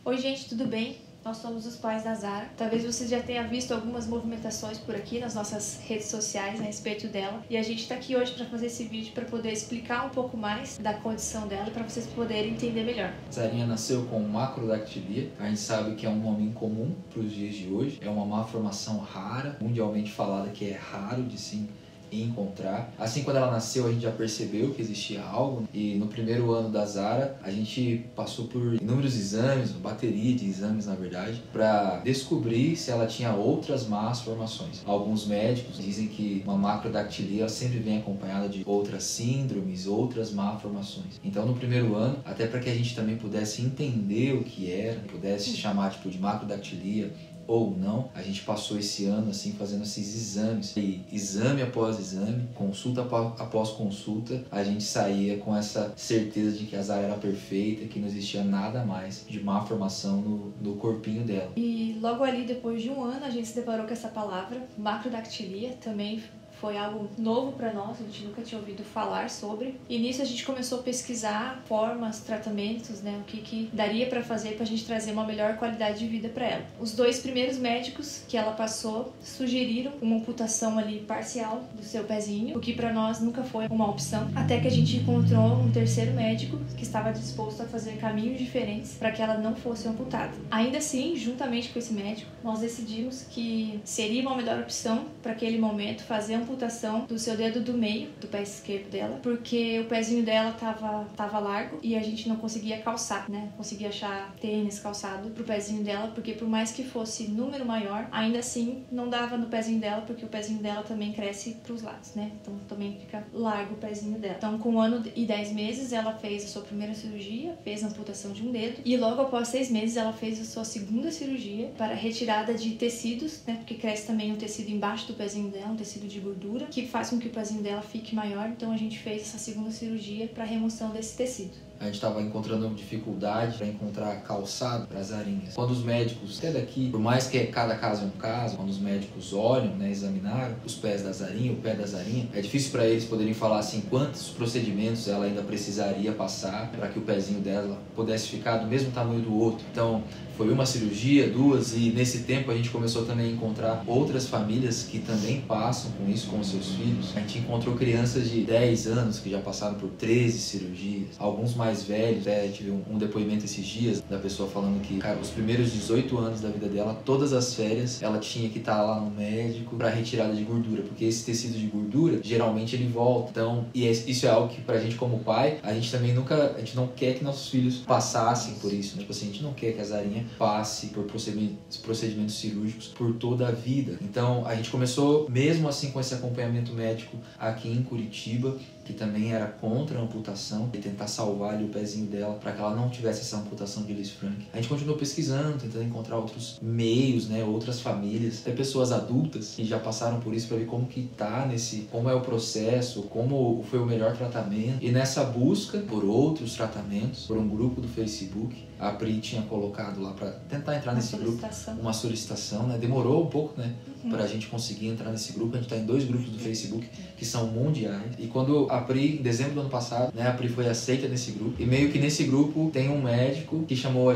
Oi gente, tudo bem? Nós somos os pais da Zara. Talvez você já tenha visto algumas movimentações por aqui nas nossas redes sociais a respeito dela. E a gente está aqui hoje para fazer esse vídeo para poder explicar um pouco mais da condição dela e para vocês poderem entender melhor. Zarinha nasceu com macrodactilia. A gente sabe que é um nome incomum para os dias de hoje. É uma malformação rara, mundialmente falada que é raro de se encontrar. Assim, quando ela nasceu, a gente já percebeu que existia algo, e no primeiro ano da Zara a gente passou por inúmeros exames, uma bateria de exames na verdade, para descobrir se ela tinha outras más formações. Alguns médicos dizem que uma macrodactilia sempre vem acompanhada de outras síndromes, outras malformações. Então no primeiro ano, até para que a gente também pudesse entender o que era, pudesse chamar de macrodactilia ou não, a gente passou esse ano assim fazendo esses exames, e exame após exame, consulta após consulta, a gente saía com essa certeza de que a Zara era perfeita, que não existia nada mais de má formação no corpinho dela. E logo ali, depois de um ano, a gente se deparou com essa palavra, macrodactilia, também foi algo novo para nós, a gente nunca tinha ouvido falar sobre. E nisso a gente começou a pesquisar formas, tratamentos, né, o que daria para fazer para a gente trazer uma melhor qualidade de vida para ela. Os dois primeiros médicos que ela passou sugeriram uma amputação ali parcial do seu pezinho, o que para nós nunca foi uma opção, até que a gente encontrou um terceiro médico que estava disposto a fazer caminhos diferentes para que ela não fosse amputada. Ainda assim, juntamente com esse médico, nós decidimos que seria uma melhor opção para aquele momento fazer a amputação do seu dedo do meio, do pé esquerdo dela, porque o pezinho dela tava largo e a gente não conseguia calçar, né? Conseguia achar tênis calçado pro pezinho dela, porque por mais que fosse número maior, ainda assim não dava no pezinho dela, porque o pezinho dela também cresce pros lados, né? Então também fica largo o pezinho dela. Então com 1 ano e 10 meses ela fez a sua primeira cirurgia, fez a amputação de um dedo, e logo após 6 meses ela fez a sua segunda cirurgia para retirada de tecidos, né? Porque cresce também um tecido embaixo do pezinho dela, um tecido de gordura, que faz com que o pezinho dela fique maior. Então a gente fez essa segunda cirurgia para remoção desse tecido. A gente estava encontrando dificuldade para encontrar calçado para as arinhas. Quando os médicos, até daqui, por mais que cada caso é um caso, quando os médicos olham, né, examinaram os pés da Zarinha, o pé da Zarinha, é difícil para eles poderem falar assim quantos procedimentos ela ainda precisaria passar para que o pezinho dela pudesse ficar do mesmo tamanho do outro. Então foi uma cirurgia, duas, e nesse tempo a gente começou também a encontrar outras famílias que também passam com isso com os seus filhos. A gente encontrou crianças de 10 anos que já passaram por 13 cirurgias, alguns mais velhos. A gente viu um depoimento esses dias da pessoa falando que, cara, os primeiros 18 anos da vida dela, todas as férias, ela tinha que estar lá no médico para retirada de gordura, porque esse tecido de gordura, geralmente ele volta. Então, isso é algo que pra gente como pai, a gente também a gente não quer que nossos filhos passassem por isso, né? Tipo assim, a gente não quer que a Zarinha passe por procedimentos cirúrgicos por toda a vida. Então a gente começou mesmo assim com esse acompanhamento médico aqui em Curitiba, que também era contra a amputação, e tentar salvar ali o pezinho dela para que ela não tivesse essa amputação de Liz Frank. A gente continuou pesquisando, tentando encontrar outros meios, né, outras famílias, até pessoas adultas que já passaram por isso, para ver como que tá como é o processo, como foi o melhor tratamento. E nessa busca por outros tratamentos, por um grupo do Facebook, a Pri tinha colocado lá para tentar entrar nesse grupo uma solicitação, né? Demorou um pouco, né, para a gente conseguir entrar nesse grupo. A gente está em 2 grupos do Facebook que são mundiais. E quando a Pri, em dezembro do ano passado, né, a Pri foi aceita nesse grupo. E meio que nesse grupo tem um médico que chamou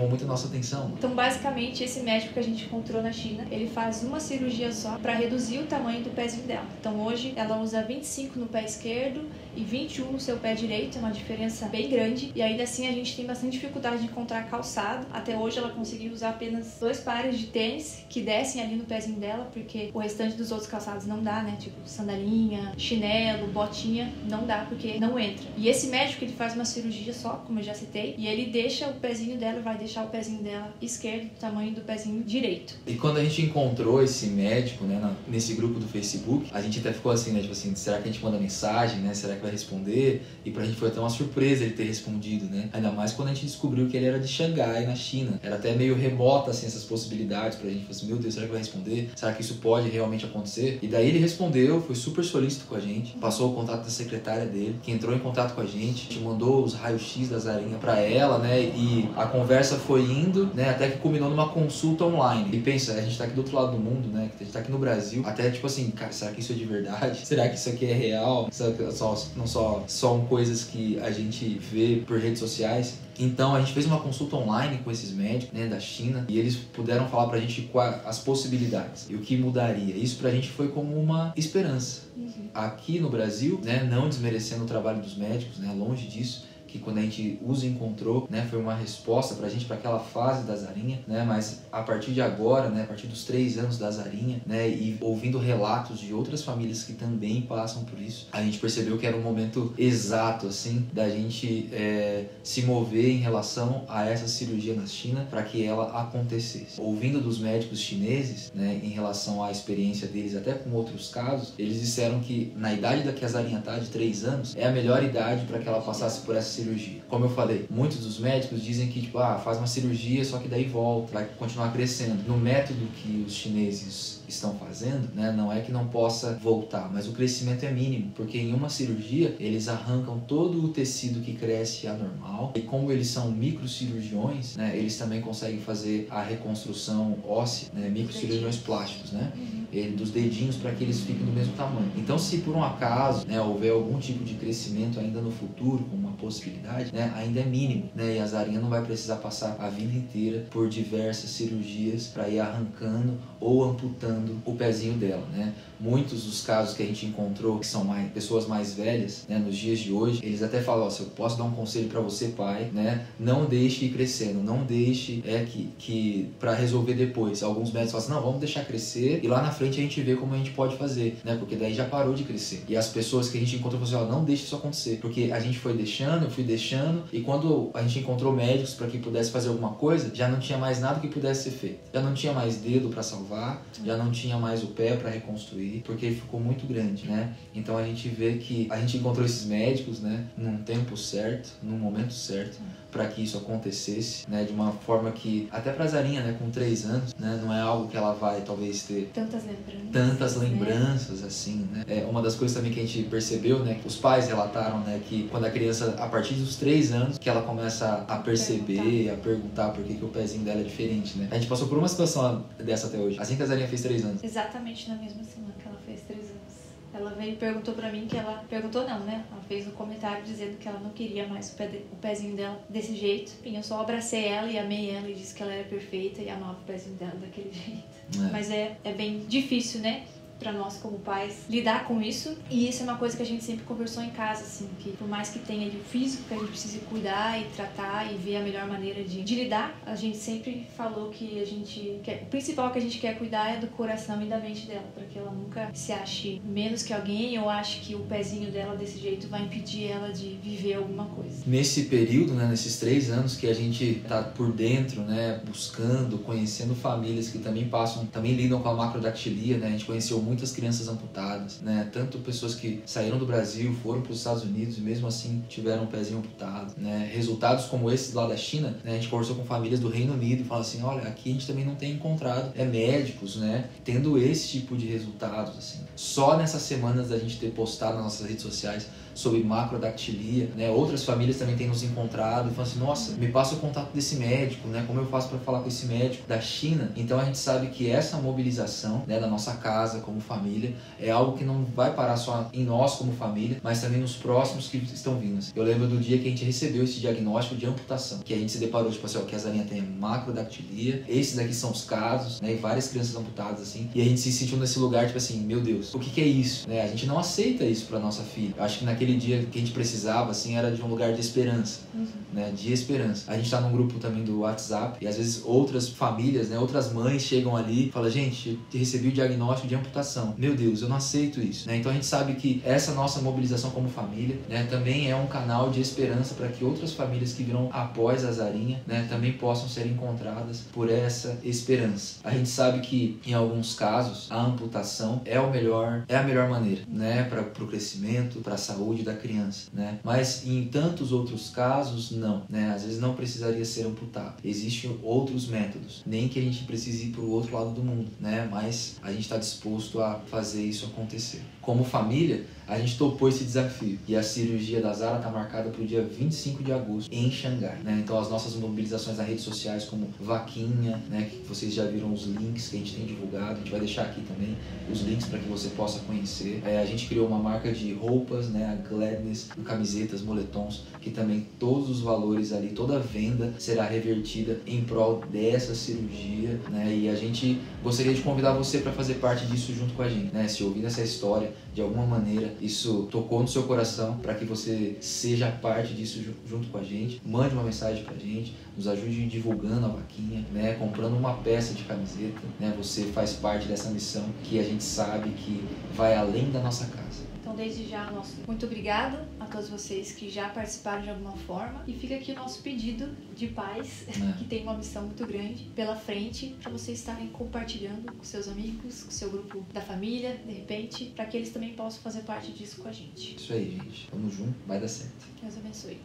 muito a nossa atenção. Então, basicamente, esse médico que a gente encontrou na China, ele faz uma cirurgia só para reduzir o tamanho do pezinho dela. Então, hoje ela usa 25 no pé esquerdo e 21 no seu pé direito, é uma diferença bem grande. E ainda assim a gente tem bastante dificuldade de encontrar calçado. Até hoje ela conseguiu usar apenas 2 pares de tênis que descem ali no pezinho dela, porque o restante dos outros calçados não dá, né? Tipo sandalinha, chinelo, botinha, não dá porque não entra. E esse médico, ele faz uma cirurgia só, como eu já citei, e ele deixa o pezinho dela, vai deixar o pezinho dela esquerdo do tamanho do pezinho direito. E quando a gente encontrou esse médico, né, nesse grupo do Facebook, a gente até ficou assim, né, tipo assim, será que a gente manda mensagem, né, será que vai responder? E pra gente foi até uma surpresa ele ter respondido, né, ainda mais quando a gente descobriu que ele era de Xangai, na China. Era até meio remota, assim, essas possibilidades pra gente, falou assim, meu Deus, será que vai responder? Será que isso pode realmente acontecer? E daí ele respondeu, foi super solícito com a gente, passou o contato da secretária dele, que entrou em contato com a gente mandou os raios-x da Zarinha pra ela, né, e a conversa foi indo, né, até que culminou numa consulta online. E pensa, a gente tá aqui do outro lado do mundo, né, a gente tá aqui no Brasil, até tipo assim, cara, será que isso é de verdade? Será que isso aqui é real? Será que não são coisas que a gente vê por redes sociais? Então a gente fez uma consulta online com esses médicos, né, da China, e eles puderam falar pra gente quais as possibilidades e o que mudaria. Isso pra gente foi como uma esperança. Aqui no Brasil, né, não desmerecendo o trabalho dos médicos, né, longe disso, que quando a gente os encontrou, né, foi uma resposta pra gente, para aquela fase da Zarinha, né, mas a partir de agora, né, a partir dos 3 anos da Zarinha, né, e ouvindo relatos de outras famílias que também passam por isso, a gente percebeu que era um momento exato, assim, da gente se mover em relação a essa cirurgia na China para que ela acontecesse. Ouvindo dos médicos chineses, né, em relação à experiência deles, até com outros casos, eles disseram que na idade da que a Zarinha tá, de 3 anos, é a melhor idade para que ela passasse por essa cirurgia. Como eu falei, muitos dos médicos dizem que, tipo, faz uma cirurgia, só que daí volta, vai continuar crescendo. No método que os chineses estão fazendo, né, não é que não possa voltar, mas o crescimento é mínimo, porque em uma cirurgia eles arrancam todo o tecido que cresce anormal, e como eles são microcirurgiões, né, eles também conseguem fazer a reconstrução óssea, né, microcirurgiões plásticos, né, dos dedinhos, para que eles fiquem do mesmo tamanho. Então, se por um acaso, né, houver algum tipo de crescimento ainda no futuro, como uma possibilidade, né, ainda é mínimo, né, e a Zarinha não vai precisar passar a vida inteira por diversas cirurgias para ir arrancando ou amputando o pezinho dela, né. Muitos dos casos que a gente encontrou, que são pessoas mais velhas, né, nos dias de hoje, eles até falam, se eu posso dar um conselho para você, pai, né, não deixe ir crescendo, não deixe que para resolver depois. Alguns médicos falam assim, não, vamos deixar crescer e lá na frente a gente vê como a gente pode fazer, né, porque daí já parou de crescer. E as pessoas que a gente encontrou falam assim, não deixe isso acontecer, porque a gente foi deixando, eu fui deixando, e quando a gente encontrou médicos para que pudesse fazer alguma coisa, já não tinha mais nada que pudesse ser feito. Já não tinha mais dedo para salvar, já não tinha mais o pé para reconstruir, porque ele ficou muito grande, né? Então a gente vê que a gente encontrou esses médicos, né, num tempo certo, num momento certo, para que isso acontecesse, né, de uma forma que, até pra Zarinha, né, com 3 anos, né, não é algo que ela vai talvez ter tantas lembranças, assim, né. Uma das coisas também que a gente percebeu, né, que os pais relataram, né, que quando a criança, a partir dos 3 anos, que ela começa a perceber, a perguntar por que o pezinho dela é diferente, né. A gente passou por uma situação dessa até hoje, assim que a Zarinha fez 3 anos. Exatamente na mesma semana que ela fez 3 anos. Ela veio e perguntou pra mim que ela... Perguntou não, né? Ela fez um comentário dizendo que ela não queria mais o pezinho dela desse jeito. Enfim, eu só abracei ela e amei ela e disse que ela era perfeita e amava o pezinho dela daquele jeito. Mas é bem difícil, né? Pra nós como pais lidar com isso, e isso é uma coisa que a gente sempre conversou em casa, assim, que por mais que tenha de físico que a gente precise cuidar e tratar e ver a melhor maneira de lidar, a gente sempre falou que o principal que a gente quer cuidar é do coração e da mente dela, para que ela nunca se ache menos que alguém ou ache que o pezinho dela desse jeito vai impedir ela de viver alguma coisa. Nesse período, né, nesses 3 anos que a gente tá por dentro, né, buscando, conhecendo famílias que também lidam com a macrodactilia, né, a gente conheceu muitas crianças amputadas, né? Tanto pessoas que saíram do Brasil, foram para os Estados Unidos e mesmo assim tiveram um pezinho amputado, né? Resultados como esses lá da China, né? A gente conversou com famílias do Reino Unido e fala assim, olha, aqui a gente também não tem encontrado médicos, né, tendo esse tipo de resultados, assim. Só nessas semanas da gente ter postado nas nossas redes sociais sobre macrodactilia, né? Outras famílias também têm nos encontrado e falam assim, nossa, me passa o contato desse médico, né? Como eu faço para falar com esse médico da China? Então a gente sabe que essa mobilização, né, da nossa casa como família é algo que não vai parar só em nós como família, mas também nos próximos que estão vindo. Eu lembro do dia que a gente recebeu esse diagnóstico de amputação, que a gente se deparou, tipo assim, ó, que a Zarinha tem macrodactilia, esses daqui são os casos, né, e várias crianças amputadas, assim, e a gente se sentiu nesse lugar, tipo assim, meu Deus, o que é isso? Né? A gente não aceita isso pra nossa filha. Eu acho que naquele dia que a gente precisava, assim, era de um lugar de esperança, né, de esperança. A gente tá num grupo também do WhatsApp, e às vezes outras famílias, né, outras mães chegam ali e falam, gente, eu recebi o diagnóstico de amputação. Meu Deus, eu não aceito isso, né? Então a gente sabe que essa nossa mobilização como família, né, também é um canal de esperança para que outras famílias que virão após a Zarinha, né, também possam ser encontradas por essa esperança. A gente sabe que em alguns casos a amputação é a melhor maneira, né, para o crescimento, para a saúde da criança, né? Mas em tantos outros casos não, né? Às vezes não precisaria ser amputado. Existem outros métodos, nem que a gente precise ir para o outro lado do mundo, né? Mas a gente está disposto a fazer isso acontecer. Como família, a gente topou esse desafio e a cirurgia da Zara está marcada para o dia 25 de agosto em Xangai, né? Então as nossas mobilizações nas redes sociais como Vaquinha, né, que vocês já viram os links que a gente tem divulgado, a gente vai deixar aqui também os links para que você possa conhecer. A gente criou uma marca de roupas, né, Gladness, com camisetas, moletons, que também todos os valores ali, toda a venda será revertida em prol dessa cirurgia, né? E a gente gostaria de convidar você para fazer parte disso junto com a gente, né? Se ouvindo essa história, de alguma maneira, isso tocou no seu coração, para que você seja parte disso junto com a gente, mande uma mensagem pra gente, nos ajude divulgando a vaquinha, né? Comprando uma peça de camiseta, né? Você faz parte dessa missão que a gente sabe que vai além da nossa casa. Então, desde já, nosso muito obrigada a todos vocês que já participaram de alguma forma. E fica aqui o nosso pedido de paz, que tem uma missão muito grande pela frente, para vocês estarem compartilhando com seus amigos, com seu grupo da família, de repente, para que eles também possam fazer parte disso com a gente. Isso aí, gente. Tamo junto, vai dar certo. Deus abençoe.